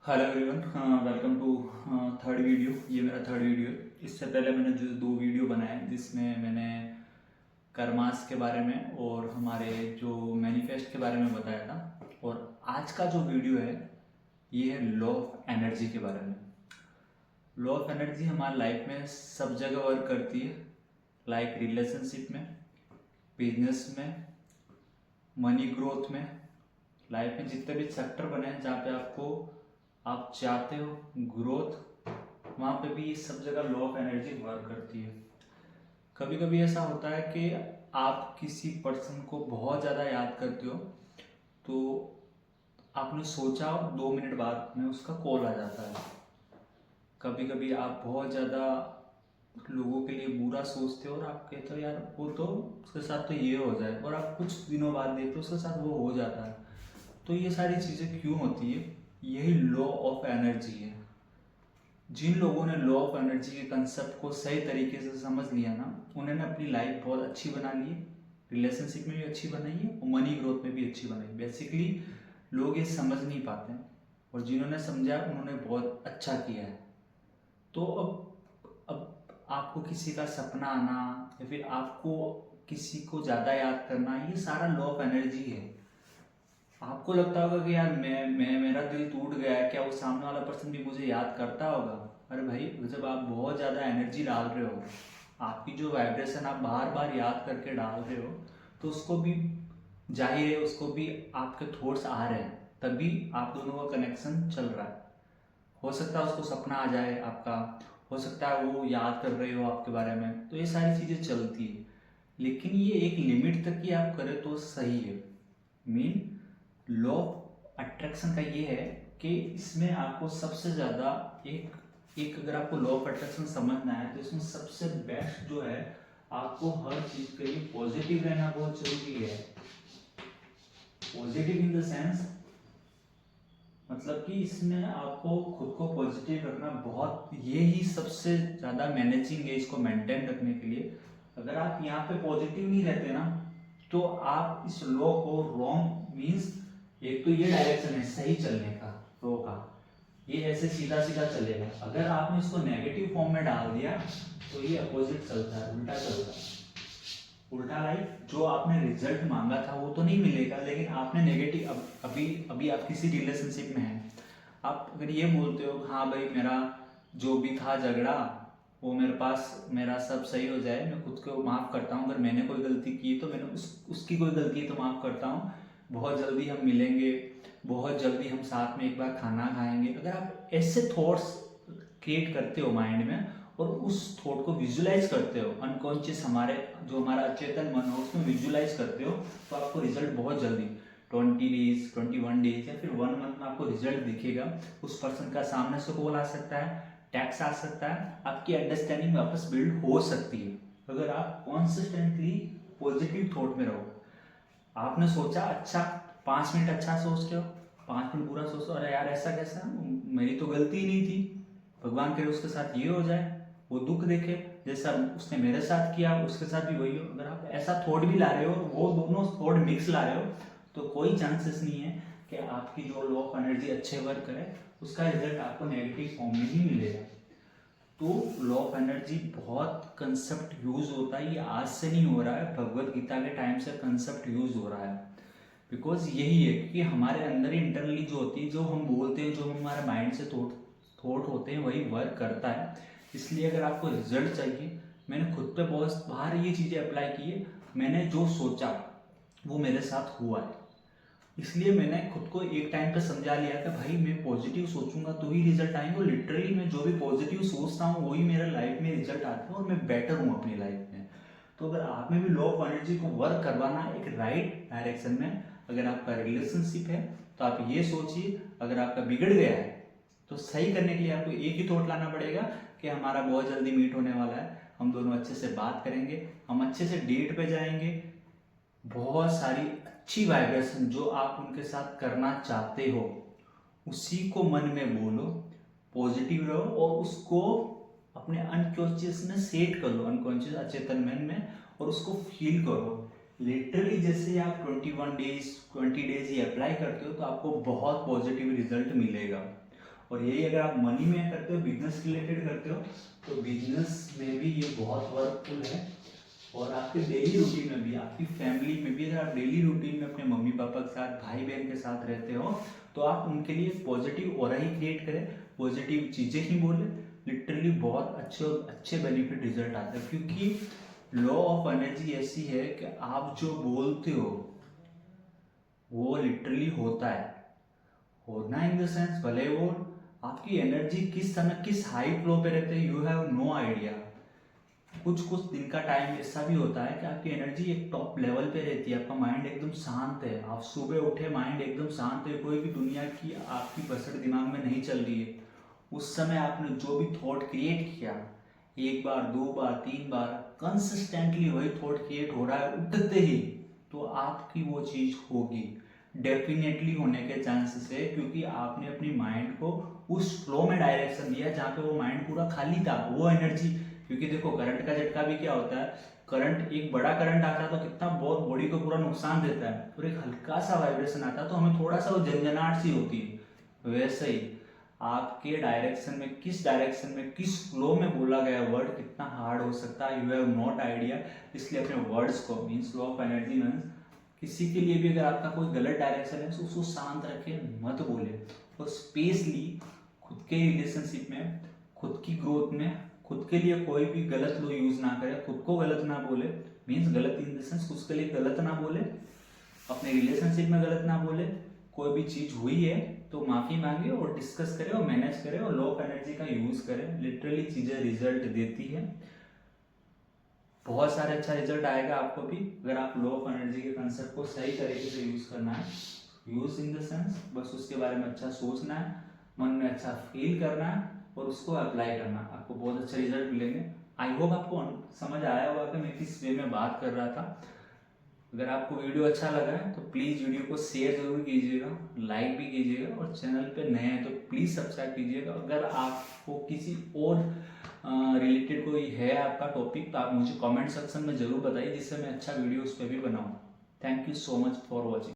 Hello everyone, welcome to third video. ये मेरा third video है। इससे पहले मैंने जो दो वीडियो बनाए जिसमें मैंने कर्मास के बारे में और हमारे जो मैनिफेस्ट के बारे में बताया था। और आज का जो वीडियो है ये है लॉ ऑफ एनर्जी के बारे में। लॉ ऑफ एनर्जी हमारी लाइफ में सब जगह वर्क करती है, लाइक रिलेशनशिप में, बिजनेस में, मनी ग्रोथ में, लाइफ में जितने भी सेक्टर बने हैं जहाँ पे आप चाहते हो ग्रोथ, वहाँ पे भी सब जगह लॉ ऑफ एनर्जी वर्क करती है। कभी कभी ऐसा होता है कि आप किसी पर्सन को बहुत ज़्यादा याद करते हो, तो आपने सोचा 2 मिनट बाद में उसका कॉल आ जाता है। कभी कभी आप बहुत ज़्यादा लोगों के लिए बुरा सोचते हो और आप कहते हो यार वो तो उसके साथ तो ये हो जाए, और आप कुछ दिनों बाद देखते हो उसके साथ वो हो जाता है। तो ये सारी चीज़ें क्यों होती है? यही लॉ ऑफ एनर्जी है। जिन लोगों ने लॉ ऑफ एनर्जी के कंसेप्ट को सही तरीके से समझ लिया ना, उन्होंने अपनी लाइफ बहुत अच्छी बना ली है, रिलेशनशिप में भी अच्छी बनाई है और मनी ग्रोथ में भी अच्छी बनाई। बेसिकली लोग ये समझ नहीं पाते हैं, और जिन्होंने समझा उन्होंने बहुत अच्छा किया है। तो अब आपको किसी का सपना आना या फिर आपको किसी को ज़्यादा याद करना, ये सारा लॉ ऑफ एनर्जी है। आपको लगता होगा कि यार मैं मेरा दिल टूट गया है, क्या वो सामने वाला पर्सन भी मुझे याद करता होगा? अरे भाई, जब आप बहुत ज़्यादा एनर्जी डाल रहे हो, आपकी जो वाइब्रेशन आप बार बार याद करके डाल रहे हो, तो उसको भी जाहिर है, उसको भी आपके थॉट्स आ रहे हैं, तभी आप दोनों का कनेक्शन चल रहा है। हो सकता है उसको सपना आ जाए आपका, हो सकता है वो याद कर रहे हो आपके बारे में, तो ये सारी चीज़ें चलती है। लेकिन ये एक लिमिट तक ही आप करें तो सही है। मीन लॉ ऑफ अट्रैक्शन का ये है कि इसमें आपको सबसे ज़्यादा एक एक अगर आपको लॉ ऑफ अट्रैक्शन समझना है तो इसमें सबसे बेस्ट जो है, आपको हर चीज़ के लिए पॉजिटिव रहना बहुत जरूरी है। पॉजिटिव इन द सेंस, मतलब कि इसमें आपको खुद को पॉजिटिव रखना बहुत, ये ही सबसे ज़्यादा मैनेजिंग है इसको मेंटेन रखने के लिए। अगर आप यहाँ पे पॉजिटिव नहीं रहते ना, तो आप इस लॉ को रॉन्ग मीन्स, एक तो ये डायरेक्शन है सही चलने का, लॉ का ये ऐसे सीधा सीधा चलेगा। अगर आपने इसको नेगेटिव फॉर्म में डाल दिया तो ये अपोजिट चलता है, उल्टा चलता है। उल्टा लाइफ जो आपने रिजल्ट मांगा था वो तो नहीं मिलेगा, लेकिन आपने नेगेटिव, अभी अभी आप किसी रिलेशनशिप में हैं, आप अगर ये बोलते हो हाँ भाई मेरा जो भी था झगड़ा वो मेरे पास, मेरा सब सही हो जाए, मैं खुद को माफ़ करता हूँ, अगर मैंने कोई गलती की तो मैंने उसकी कोई गलती है तो माफ़ करता हूँ, बहुत जल्दी हम मिलेंगे, बहुत जल्दी हम साथ में एक बार खाना खाएंगे, अगर आप ऐसे थॉट्स क्रिएट करते हो माइंड में और उस थॉट को विजुलाइज करते हो, अनकॉन्शियस हमारे जो हमारा अचेतन मन हो उसमें विजुलाइज करते हो, तो आपको रिजल्ट बहुत जल्दी 20 डेज, 21 डेज या फिर 1 मंथ में आपको रिजल्ट दिखेगा। उस पर्सन का सामने से कॉल आ सकता है, टैक्स आ सकता है, आपकी अंडरस्टैंडिंग वापस बिल्ड हो सकती है अगर आप कॉन्सिस्टेंटली पॉजिटिव थॉट में रहो। आपने सोचा अच्छा, 5 मिनट अच्छा सोचते हो, 5 मिनट बुरा सोचते हो, अरे यार ऐसा कैसा, मेरी तो गलती ही नहीं थी, भगवान करे उसके साथ ये हो जाए, वो दुख देखे जैसा उसने मेरे साथ किया उसके साथ भी वही हो। अगर आप ऐसा थॉट भी ला रहे हो, वो दोनों थॉट मिक्स ला रहे हो, तो कोई चांसेस नहीं है कि आपकी जो लॉ ऑफ एनर्जी अच्छे वर्क करे, उसका रिजल्ट आपको नेगेटिव फॉर्म में ही मिलेगा। तो लॉ ऑफ एनर्जी बहुत कंसेप्ट यूज होता है, ये आज से नहीं हो रहा है, भगवत गीता के टाइम से कंसेप्ट यूज हो रहा है। बिकॉज यही है कि हमारे अंदर ही इंटरनली जो होती है, जो हम बोलते हैं, जो हमारे माइंड से थॉट होते हैं, वही वर्क करता है। इसलिए अगर आपको रिजल्ट चाहिए, मैंने खुद पे बहुत बाहर ये चीज़ें अप्लाई की है, मैंने जो सोचा वो मेरे साथ हुआ है। इसलिए मैंने खुद को एक टाइम पे समझा लिया कि भाई मैं पॉजिटिव सोचूंगा तो ही रिजल्ट आएंगे, और लिटरली मैं जो भी पॉजिटिव सोचता हूँ वही मेरे लाइफ में रिजल्ट आता है और मैं बेटर हूँ अपनी लाइफ में। तो अगर आप में भी लॉ ऑफ एनर्जी को वर्क करवाना एक राइट डायरेक्शन में, अगर आपका रिलेशनशिप है तो आप ये सोचिए, अगर आपका बिगड़ गया है तो सही करने के लिए आपको एक ही थॉट लाना पड़ेगा कि हमारा बहुत जल्दी मीट होने वाला है, हम दोनों अच्छे से बात करेंगे, हम अच्छे से डेट पे जाएंगे, बहुत सारी अच्छी वाइब्रेशन जो आप उनके साथ करना चाहते हो उसी को मन में बोलो, पॉजिटिव रहो और उसको अपने अनकॉन्शियस में सेट कर लो, अनकॉन्शियस अचेतन मन में, और उसको फील करो। लिटरली जैसे आप 21 डेज 20 डेज ये अप्लाई करते हो तो आपको बहुत पॉजिटिव रिजल्ट मिलेगा। और यही अगर आप मनी में करते हो, बिजनेस रिलेटेड करते हो, तो बिजनेस में भी ये बहुत वर्कफुल है। और आपके डेली रूटीन में भी, आपकी फैमिली में भी, अगर आप डेली रूटीन में अपने मम्मी पापा के साथ, भाई बहन के साथ रहते हो, तो आप उनके लिए पॉजिटिव ऑरा ही क्रिएट करें, पॉजिटिव चीज़ें ही बोले, लिटरली बहुत अच्छे बेनिफिट रिजल्ट आते हैं। क्योंकि लॉ ऑफ एनर्जी ऐसी है कि आप जो बोलते हो वो लिटरली होता है। होना इन द सेंस, भले वो आपकी एनर्जी किस समय किस हाई फ्लो पे रहते हैं, यू हैव नो आइडिया। कुछ दिन का टाइम ऐसा भी होता है कि आपकी एनर्जी एक टॉप लेवल पे रहती है, आपका माइंड एकदम शांत है, आप सुबह उठे माइंड एकदम शांत है, कोई भी दुनिया की आपकी बसड़ दिमाग में नहीं चल रही है। उस समय आपने जो भी थॉट क्रिएट किया, एक बार, दो बार, तीन बार, कंसिस्टेंटली वही थॉट क्रिएट हो रहा है उठते ही, तो आपकी वो चीज़ होगी, डेफिनेटली होने के चांसेस है। क्योंकि आपने अपनी माइंड को उस फ्लो में डायरेक्शन दिया जहाँ पे वो माइंड पूरा खाली था, वो एनर्जी। क्योंकि देखो करंट का झटका भी क्या होता है, करंट एक बड़ा करंट आता है तो कितना बहुत बॉडी को पूरा नुकसान देता है, और एक हल्का सा वाइब्रेशन आता है तो हमें थोड़ा सा वो झंझनाहट सी होती है। वैसे ही आपके डायरेक्शन में, किस डायरेक्शन में, किस फ्लो में बोला गया वर्ड कितना हार्ड हो सकता है, यू हैव नॉट आइडिया। इसलिए अपने वर्ड्स को, means law of energy means किसी के लिए भी अगर आपका कोई गलत डायरेक्शन है तो उसको शांत रखे, मत बोले। और स्पेशली खुद के रिलेशनशिप में, खुद की ग्रोथ में, खुद के लिए कोई भी गलत लो यूज ना करे, खुद को गलत ना बोले, मीन्स गलत इन द सेंस उसके लिए गलत ना बोले, अपने रिलेशनशिप में गलत ना बोले। कोई भी चीज हुई है तो माफी मांगे और डिस्कस करें और मैनेज करें और लॉ ऑफ एनर्जी का यूज करें, लिटरली चीजें रिजल्ट देती है, बहुत सारे अच्छा रिजल्ट आएगा आपको भी अगर आप लॉ ऑफ एनर्जी के कंसेप्ट को सही तरीके से यूज करना है। यूज इन द सेंस बस उसके बारे में अच्छा सोचना है, मन में अच्छा फील करना है और उसको अप्लाई करना, आपको बहुत अच्छे रिजल्ट मिलेंगे। आई होप आपको समझ आया होगा कि मैं किस वे में बात कर रहा था। अगर आपको वीडियो अच्छा लगा है तो प्लीज़ वीडियो को शेयर जरूर कीजिएगा, लाइक भी कीजिएगा, और चैनल पे नए हैं तो प्लीज़ सब्सक्राइब कीजिएगा। अगर आपको किसी और रिलेटेड कोई है आपका टॉपिक तो आप मुझे कमेंट सेक्शन में ज़रूर बताइए, जिससे मैं अच्छा वीडियो उस पर भी बनाऊँ। Thank you so much for watching.